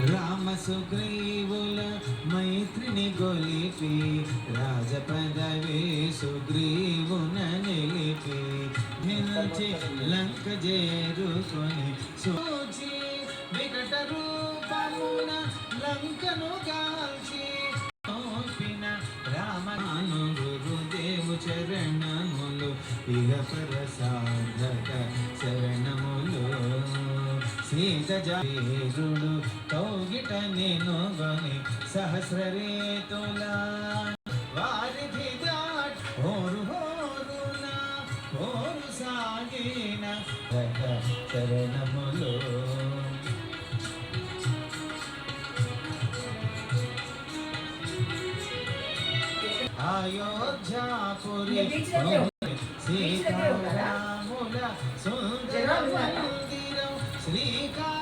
రామ సుగ్రీవుల మైత్రిని గొలిపి రాజపదవి సుగ్రీవున నిలిపి నిలిచి లంక చేరుకొని సూచి వికట రూపమున లంకను కాల్చి రామను గురుదేవు చరణములు ఇగ పరసాధక శరణములు సీత జారుడు కౌగిట నేను గని సహస్రరేతుల వారిధి దాట్ హోరు హోరున హోరు సాగిన చరణములు అయోధ్యాపురి సీతారాముల సుందర మందిరం శ్రీకా